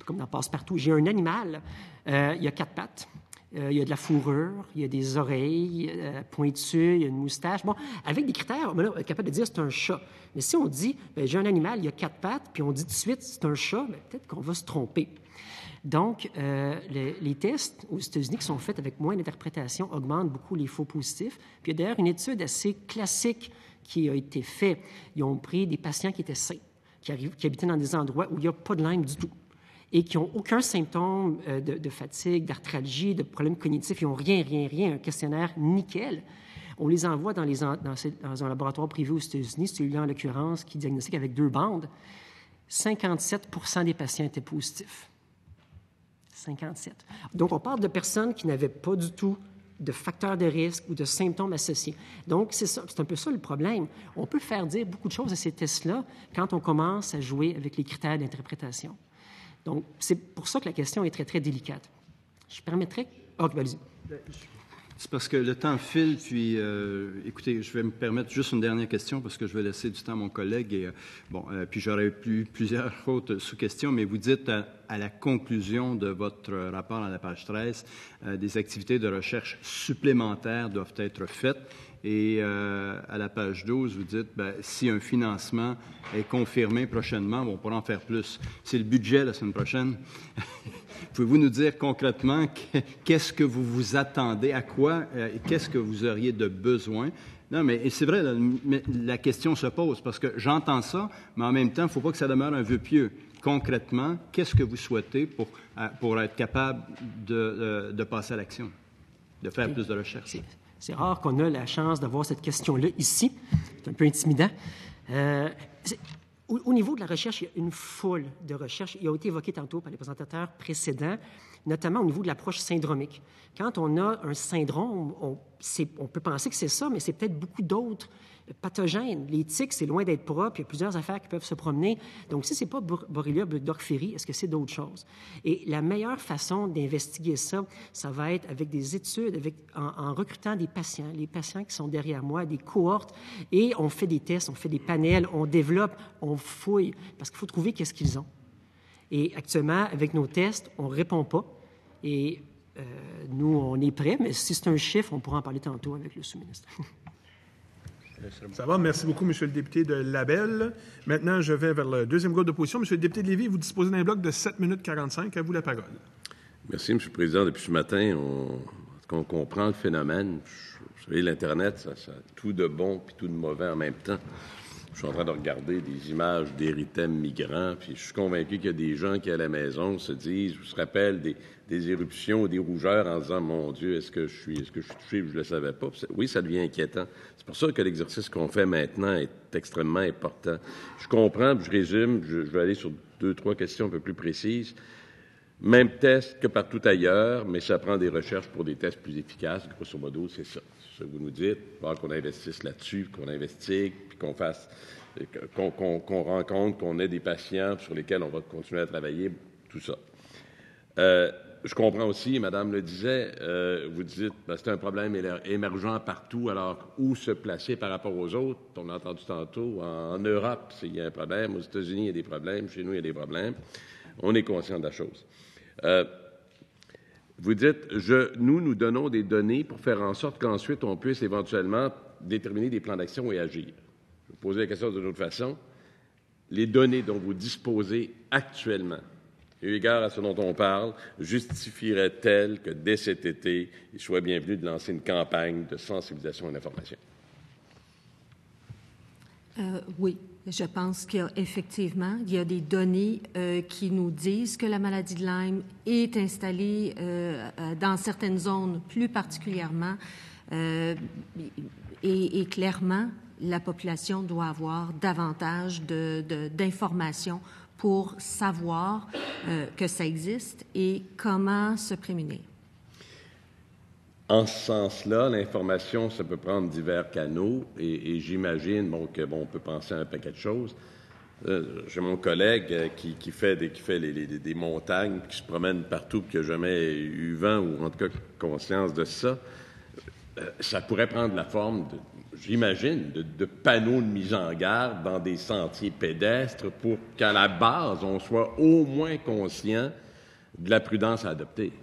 comme dans Passe-Partout, j'ai un animal, il y a 4 pattes, il y a de la fourrure, il y a des oreilles pointues, il y a une moustache. Bon, avec des critères, on est capable de dire c'est un chat. Mais si on dit, j'ai un animal, il y a 4 pattes, puis on dit tout de suite c'est un chat, peut-être qu'on va se tromper. Donc, les tests aux États-Unis qui sont faits avec moins d'interprétation augmentent beaucoup les faux positifs. Puis il y a d'ailleurs une étude assez classique qui a été faite. Ils ont pris des patients qui étaient sains, qui habitaient dans des endroits où il n'y a pas de Lyme du tout et qui n'ont aucun symptôme de fatigue, d'arthralgie, de problèmes cognitifs. Ils n'ont rien, un questionnaire nickel. On les envoie dans un laboratoire privé aux États-Unis, celui-là en l'occurrence, qui diagnostique avec 2 bandes. 57% des patients étaient positifs. 57. Donc, on parle de personnes qui n'avaient pas du tout de facteurs de risque ou de symptômes associés. Donc, c'est un peu ça le problème. On peut faire dire beaucoup de choses à ces tests-là quand on commence à jouer avec les critères d'interprétation. Donc, c'est pour ça que la question est très, très délicate. Je permettrais... OK, allez-y. C'est parce que le temps file, puis écoutez, je vais me permettre juste une dernière question parce que je vais laisser du temps à mon collègue et puis j'aurais plusieurs autres sous-questions, mais vous dites à la conclusion de votre rapport à la page 13, des activités de recherche supplémentaires doivent être faites et à la page 12, vous dites, si un financement est confirmé prochainement, on pourra en faire plus. C'est le budget la semaine prochaine. Pouvez-vous nous dire concrètement qu'est-ce que vous vous attendez, à quoi, qu'est-ce que vous auriez de besoin? Non, mais c'est vrai, la question se pose parce que j'entends ça, mais en même temps, il ne faut pas que ça demeure un vœu pieux. Concrètement, qu'est-ce que vous souhaitez pour être capable de passer à l'action, de faire plus de recherche? C'est rare qu'on a la chance d'avoir cette question-là ici. C'est un peu intimidant. Au niveau de la recherche, il y a une foule de recherches. Il a été évoqué tantôt par les présentateurs précédents, notamment au niveau de l'approche syndromique. Quand on a un syndrome, on peut penser que c'est ça, mais c'est peut-être beaucoup d'autres pathogènes. Les tiques, c'est loin d'être propre. Il y a plusieurs affaires qui peuvent se promener. Donc, si ce n'est pas Borrelia burgdorferi, est-ce que c'est d'autres choses? Et la meilleure façon d'investiguer ça, ça va être avec des études, en recrutant des patients, les patients qui sont derrière moi, des cohortes, et on fait des tests, on fait des panels, on développe, on fouille, parce qu'il faut trouver qu'est-ce qu'ils ont. Et actuellement, avec nos tests, on ne répond pas. Et nous, on est prêts, mais si c'est un chiffre, on pourra en parler tantôt avec le sous-ministre. Ça va. Merci beaucoup, M. le député de Labelle. Maintenant, je vais vers le deuxième groupe d'opposition. M. le député de Lévis, vous disposez d'un bloc de 7 minutes 45. À vous la parole. Merci, M. le Président. Depuis ce matin, on comprend le phénomène. Vous savez, l'Internet, ça a tout de bon puis tout de mauvais en même temps. Je suis en train de regarder des images d'érythèmes migrants, puis je suis convaincu qu'il y a des gens qui, à la maison, se rappellent des éruptions ou des rougeurs en disant « Mon Dieu, est-ce que je suis touché ou je ne le savais pas? » Oui, ça devient inquiétant. C'est pour ça que l'exercice qu'on fait maintenant est extrêmement important. Je comprends, puis je résume, je vais aller sur 2-3 questions un peu plus précises. Même test que partout ailleurs, mais ça prend des recherches pour des tests plus efficaces. Grosso modo, c'est ça. C'est ça que vous nous dites. Il faut qu'on investisse là-dessus, qu'on investigue, puis qu'on fasse, qu'on rencontre, qu'on ait des patients sur lesquels on va continuer à travailler, tout ça. Je comprends aussi, Madame le disait, vous dites, c'est un problème émergent partout, alors où se placer par rapport aux autres? On a entendu tantôt, en Europe, il y a un problème, aux États-Unis, il y a des problèmes, chez nous, il y a des problèmes. On est conscient de la chose. Vous dites, nous donnons des données pour faire en sorte qu'ensuite, on puisse éventuellement déterminer des plans d'action et agir. Je vais vous poser la question d'une autre façon. Les données dont vous disposez actuellement, eu égard à ce dont on parle, justifieraient-elles que dès cet été, il soit bienvenu de lancer une campagne de sensibilisation et d'information? Oui. Je pense qu'effectivement, il y a des données qui nous disent que la maladie de Lyme est installée dans certaines zones plus particulièrement et clairement, la population doit avoir davantage d'informations pour savoir que ça existe et comment se prémunir. En ce sens-là, l'information, ça peut prendre divers canaux et j'imagine on peut penser à un paquet de choses. J'ai mon collègue qui fait des montagnes, qui se promène partout, qui n'a jamais eu vent ou en tout cas conscience de ça. Ça pourrait prendre la forme, j'imagine, de panneaux de mise en garde dans des sentiers pédestres pour qu'à la base, on soit au moins conscient de la prudence à adopter.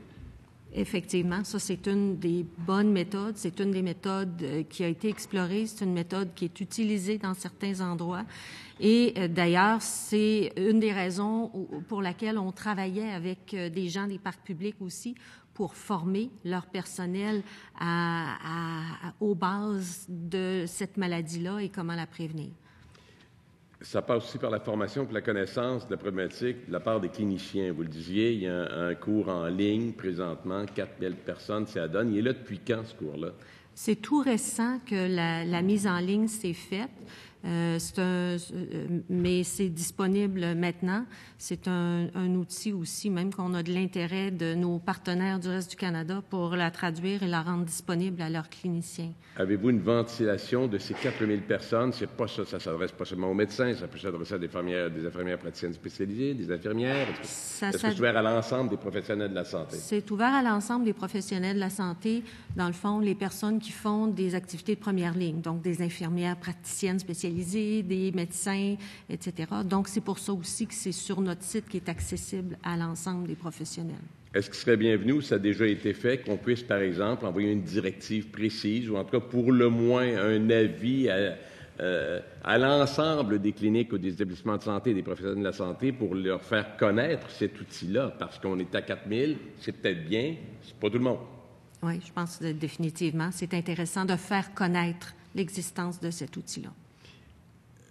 Effectivement, ça, c'est une des bonnes méthodes. C'est une des méthodes qui a été explorée. C'est une méthode qui est utilisée dans certains endroits. Et d'ailleurs, c'est une des raisons pour laquelle on travaillait avec des gens des parcs publics aussi pour former leur personnel aux bases de cette maladie-là et comment la prévenir. Ça passe aussi par la formation et la connaissance de la problématique de la part des cliniciens. Vous le disiez, il y a un cours en ligne présentement, 4000 personnes, ça donne. Il est là depuis quand, ce cours-là? C'est tout récent que la mise en ligne s'est faite. Mais c'est disponible maintenant. C'est un outil aussi, même qu'on a de l'intérêt de nos partenaires du reste du Canada pour la traduire et la rendre disponible à leurs cliniciens. Avez-vous une ventilation de ces 4 000 personnes? C'est pas ça, ça s'adresse pas seulement aux médecins, ça peut s'adresser à des infirmières praticiennes spécialisées, des infirmières. Est-ce que c'est ouvert à l'ensemble des professionnels de la santé? C'est ouvert à l'ensemble des professionnels de la santé. Dans le fond, les personnes qui font des activités de première ligne, donc des infirmières praticiennes spécialisées, des médecins, etc. Donc, c'est pour ça aussi que c'est sur notre site qui est accessible à l'ensemble des professionnels. Est-ce qu'il serait bienvenu, ou ça a déjà été fait, qu'on puisse, par exemple, envoyer une directive précise, ou en tout cas, pour le moins, un avis à l'ensemble des cliniques ou des établissements de santé et des professionnels de la santé pour leur faire connaître cet outil-là? Parce qu'on est à 4 000, c'est peut-être bien, c'est pas tout le monde. Oui, je pense que définitivement, c'est intéressant de faire connaître l'existence de cet outil-là.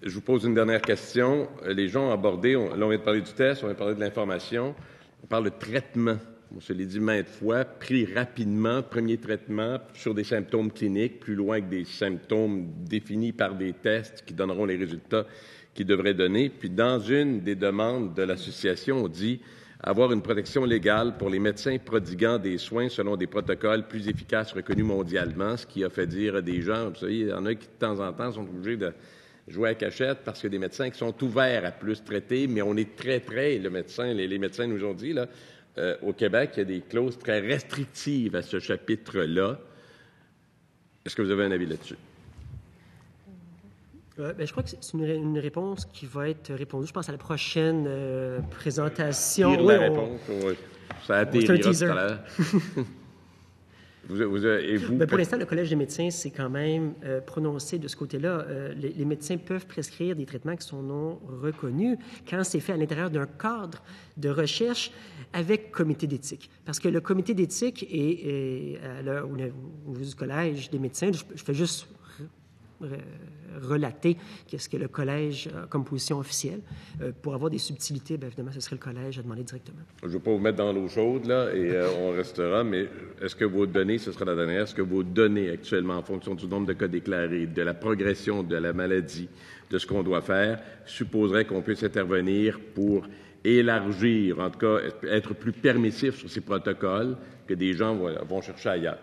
Je vous pose une dernière question. Les gens ont abordé, là, on vient de parler du test, on vient de parler de l'information, on parle de traitement. On se l'est dit maintes fois, pris rapidement, premier traitement sur des symptômes cliniques, plus loin que des symptômes définis par des tests qui donneront les résultats qu'ils devraient donner. Puis dans une des demandes de l'association, on dit avoir une protection légale pour les médecins prodiguant des soins selon des protocoles plus efficaces reconnus mondialement, ce qui a fait dire à des gens, vous savez, il y en a qui de temps en temps sont obligés de jouer à cachette parce qu'il y a des médecins qui sont ouverts à plus traiter, mais on est très, les médecins nous ont dit, là, au Québec, il y a des clauses très restrictives à ce chapitre-là. Est-ce que vous avez un avis là-dessus? Je crois que c'est une réponse qui va être répondue, je pense, à la prochaine présentation. Oui, la réponse, oui. Ça atterrira tout à l'heure. Et vous? Pour l'instant, le Collège des médecins s'est quand même prononcé de ce côté-là. Les médecins peuvent prescrire des traitements qui sont non reconnus quand c'est fait à l'intérieur d'un cadre de recherche avec comité d'éthique. Parce que le comité d'éthique est à l'heure au niveau du Collège des médecins, je fais juste relater qu'est-ce que le Collège a comme position officielle. Pour avoir des subtilités, bien évidemment, ce serait le Collège à demander directement. Je ne veux pas vous mettre dans l'eau chaude, là, et on restera, mais est-ce que vos données, ce sera la dernière, est-ce que vos données actuellement, en fonction du nombre de cas déclarés, de la progression de la maladie, de ce qu'on doit faire, supposeraient qu'on puisse intervenir pour élargir, en tout cas, être plus permissif sur ces protocoles que des gens vont chercher ailleurs?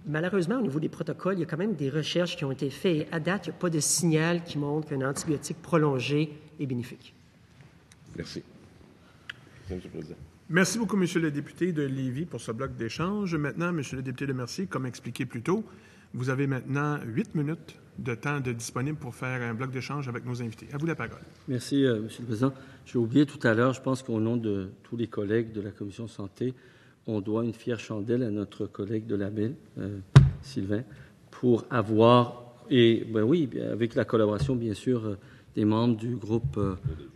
Malheureusement, au niveau des protocoles, il y a quand même des recherches qui ont été faites. Et à date, il n'y a pas de signal qui montre qu'un antibiotique prolongé est bénéfique. Merci. Monsieur le Président. Merci beaucoup, Monsieur le député de Lévis, pour ce bloc d'échange. Maintenant, Monsieur le député de Mercier, comme expliqué plus tôt, vous avez maintenant 8 minutes de temps disponible pour faire un bloc d'échange avec nos invités. À vous la parole. Merci, Monsieur le Président. J'ai oublié tout à l'heure, je pense qu'au nom de tous les collègues de la Commission santé, on doit une fière chandelle à notre collègue de Label, Sylvain, pour avoir, et ben oui, avec la collaboration, bien sûr, des membres du groupe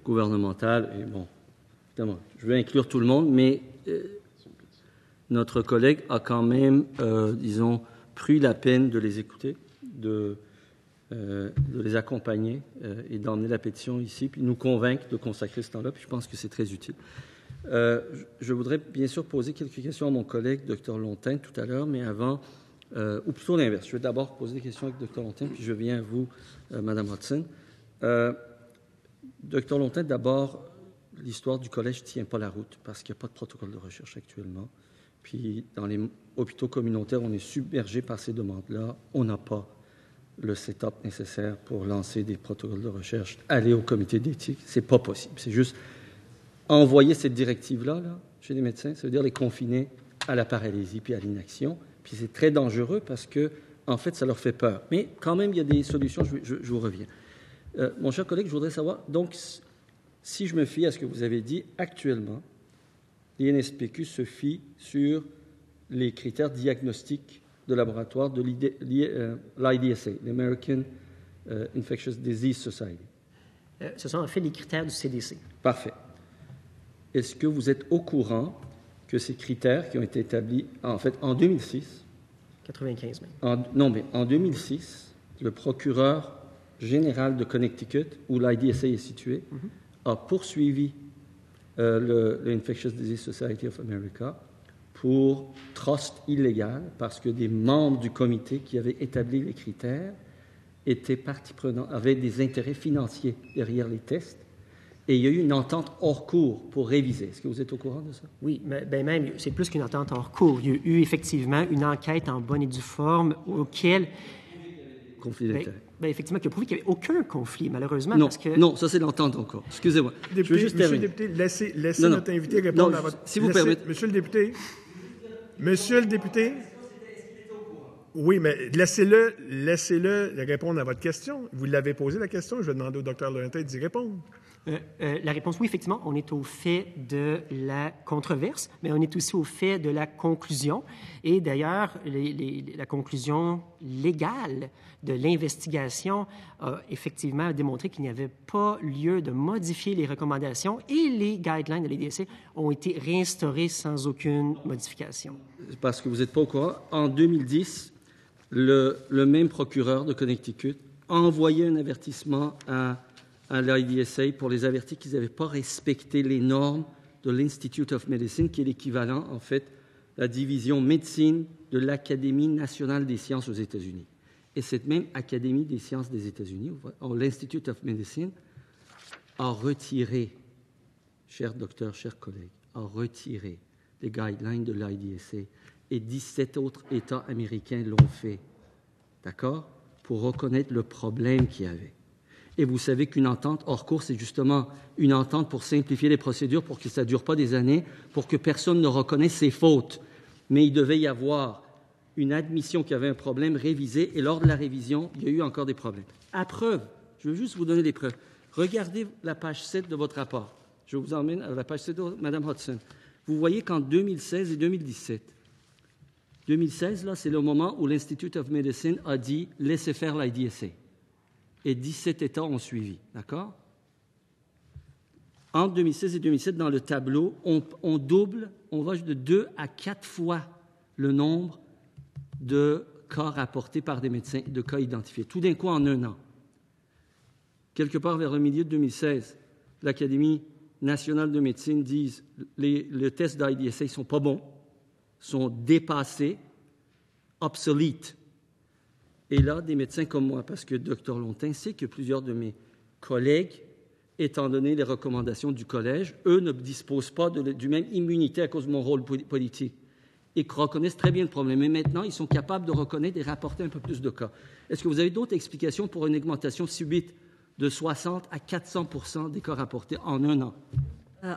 gouvernemental. Et bon, évidemment, je vais inclure tout le monde, mais notre collègue a quand même, disons, pris la peine de les écouter, de les accompagner et d'emmener la pétition ici, puis nous convaincre de consacrer ce temps-là, puis je pense que c'est très utile. Je voudrais bien sûr poser quelques questions à mon collègue, Dr Lontaine, tout à l'heure, mais avant, ou plutôt l'inverse. Je vais d'abord poser des questions avec Dr Lontaine, puis je viens à vous, Mme Hodson. Dr Lontaine, d'abord, l'histoire du collège ne tient pas la route parce qu'il n'y a pas de protocole de recherche actuellement. Puis, dans les hôpitaux communautaires, on est submergé par ces demandes-là. On n'a pas le setup nécessaire pour lancer des protocoles de recherche, aller au comité d'éthique. C'est pas possible. C'est juste envoyer cette directive-là chez les médecins, ça veut dire les confiner à la paralysie puis à l'inaction. Puis c'est très dangereux parce que, en fait, ça leur fait peur. Mais quand même, il y a des solutions. Je vous reviens. Mon cher collègue, je voudrais savoir, donc, si je me fie à ce que vous avez dit, actuellement, l'INSPQ se fie sur les critères diagnostiques de laboratoire de l'IDSA, l'American Infectious Disease Society. Ce sont en fait les critères du CDC. Parfait. Est-ce que vous êtes au courant que ces critères qui ont été établis, en fait, en 2006... 95 même. En 2006, le procureur général de Connecticut, où l'IDSA est situé, a poursuivi l'Infectious Disease Society of America pour trust illégal parce que des membres du comité qui avaient établi les critères était partie prenante, avait des intérêts financiers derrière les tests. Et il y a eu une entente hors cours pour réviser. Est-ce que vous êtes au courant de ça? Oui, mais même, c'est plus qu'une entente hors cours. Il y a eu effectivement une enquête en bonne et due forme auquel... Conflit d'intérêts. Effectivement, qui a prouvé qu'il n'y avait aucun conflit, malheureusement. Non, parce que... non, ça c'est l'entente encore. Excusez-moi. Député, je veux juste Monsieur le terminer. député, laissez notre invité répondre à votre... Si vous permettez. Monsieur le député, oui, mais laissez-le répondre à votre question. Vous l'avez posé la question, je vais demander au Dr Laurentin d'y répondre. La réponse, oui, effectivement, on est au fait de la controverse, mais on est aussi au fait de la conclusion. Et d'ailleurs, la conclusion légale de l'investigation a effectivement démontré qu'il n'y avait pas lieu de modifier les recommandations et les guidelines de l'ADSC ont été réinstaurés sans aucune modification. Parce que vous n'êtes pas au courant, en 2010, le même procureur de Connecticut a envoyé un avertissement à l'IDSA pour les avertir qu'ils n'avaient pas respecté les normes de l'Institute of Medicine, qui est l'équivalent, en fait, de la division médecine de l'Académie nationale des sciences aux États-Unis. Et cette même Académie des sciences des États-Unis, l'Institute of Medicine, a retiré, chers docteurs, chers collègues, a retiré les guidelines de l'IDSA et 17 autres États américains l'ont fait, d'accord, pour reconnaître le problème qu'il y avait. Et vous savez qu'une entente hors cours, c'est justement une entente pour simplifier les procédures, pour que ça ne dure pas des années, pour que personne ne reconnaisse ses fautes. Mais il devait y avoir une admission qu'il y avait un problème révisée, et lors de la révision, il y a eu encore des problèmes. À preuve, je veux juste vous donner des preuves. Regardez la page 7 de votre rapport. Je vous emmène à la page 7 de Mme Hodgson. Vous voyez qu'en 2016 et 2017, 2016, là, c'est le moment où l'Institute of Medicine a dit « laissez faire l'IDSA ». Et 17 États ont suivi, d'accord? Entre 2016 et 2017, dans le tableau, on double, on va de 2 à 4 fois le nombre de cas rapportés par des médecins, de cas identifiés, tout d'un coup en un an. Quelque part vers le milieu de 2016, l'Académie nationale de médecine dit les tests d'IDSA ne sont pas bons, sont dépassés, obsolètes. Et là, des médecins comme moi, parce que Dr Laurentin sait que plusieurs de mes collègues, étant donné les recommandations du collège, eux ne disposent pas du même immunité à cause de mon rôle politique et reconnaissent très bien le problème. Mais maintenant, ils sont capables de reconnaître et rapporter un peu plus de cas. Est-ce que vous avez d'autres explications pour une augmentation subite de 60 à 400% des cas rapportés en un an?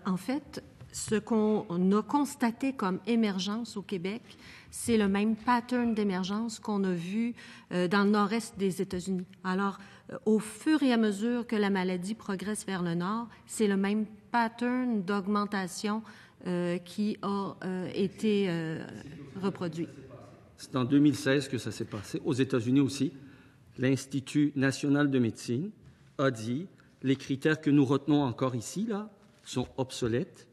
En fait, ce qu'on a constaté comme émergence au Québec, c'est le même pattern d'émergence qu'on a vu dans le nord-est des États-Unis. Alors, au fur et à mesure que la maladie progresse vers le nord, c'est le même pattern d'augmentation qui a été reproduit. C'est en 2016 que ça s'est passé. Aux États-Unis aussi, l'Institut national de médecine a dit les critères que nous retenons encore ici là, sont obsolètes.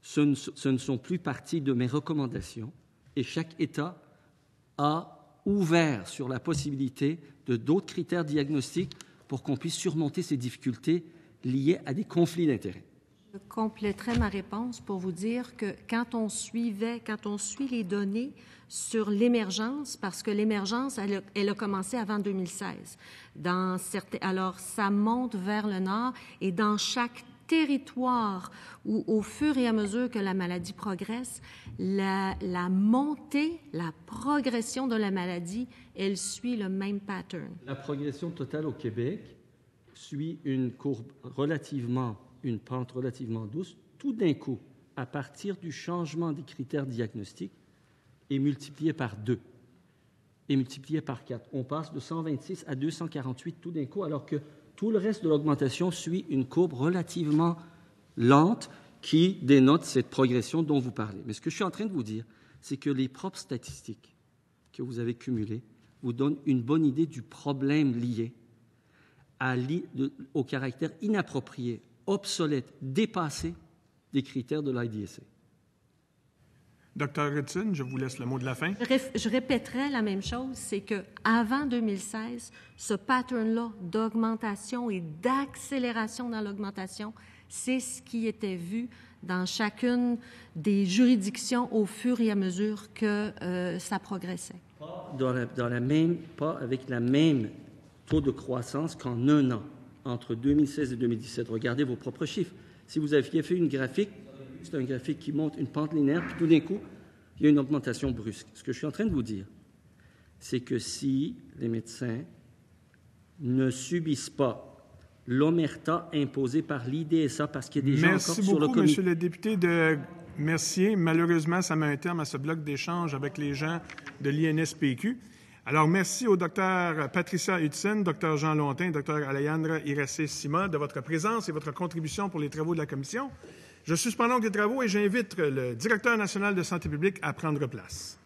Ce ne sont plus partie de mes recommandations et chaque État a ouvert sur la possibilité de d'autres critères diagnostiques pour qu'on puisse surmonter ces difficultés liées à des conflits d'intérêts. Je compléterai ma réponse pour vous dire que quand on suit les données sur l'émergence, parce que l'émergence, elle a commencé avant 2016. Alors, ça monte vers le nord et dans chaque territoire où, au fur et à mesure que la maladie progresse, la montée, la progression de la maladie, elle suit le même pattern. La progression totale au Québec suit une pente relativement douce. Tout d'un coup, à partir du changement des critères diagnostiques, est multiplié par 2 et multiplié par 4. On passe de 126 à 248 tout d'un coup, alors que tout le reste de l'augmentation suit une courbe relativement lente qui dénote cette progression dont vous parlez. Mais ce que je suis en train de vous dire, c'est que les propres statistiques que vous avez cumulées vous donnent une bonne idée du problème lié au caractère inapproprié, obsolète, dépassé des critères de l'IDSA. Dr Ridson, je vous laisse le mot de la fin. Je répéterai la même chose, c'est qu'avant 2016, ce pattern-là d'augmentation et d'accélération dans l'augmentation, c'est ce qui était vu dans chacune des juridictions au fur et à mesure que ça progressait. Pas avec la même taux de croissance qu'en un an, entre 2016 et 2017. Regardez vos propres chiffres. Si vous aviez fait une graphique, c'est un graphique qui monte une pente linéaire, puis tout d'un coup, il y a une augmentation brusque. Ce que je suis en train de vous dire, c'est que si les médecins ne subissent pas l'omerta imposée par l'IDSA, parce qu'il y a des gens encore sur le comité... Merci beaucoup, Monsieur le député de Mercier. Malheureusement, ça met un terme à ce bloc d'échange avec les gens de l'INSPQ. Alors, merci au Dr Patricia Hudson, Dr Jean Lontin, Dr Alejandra Iracé-Sima de votre présence et votre contribution pour les travaux de la Commission. Je suspends donc les travaux et j'invite le directeur national de santé publique à prendre place.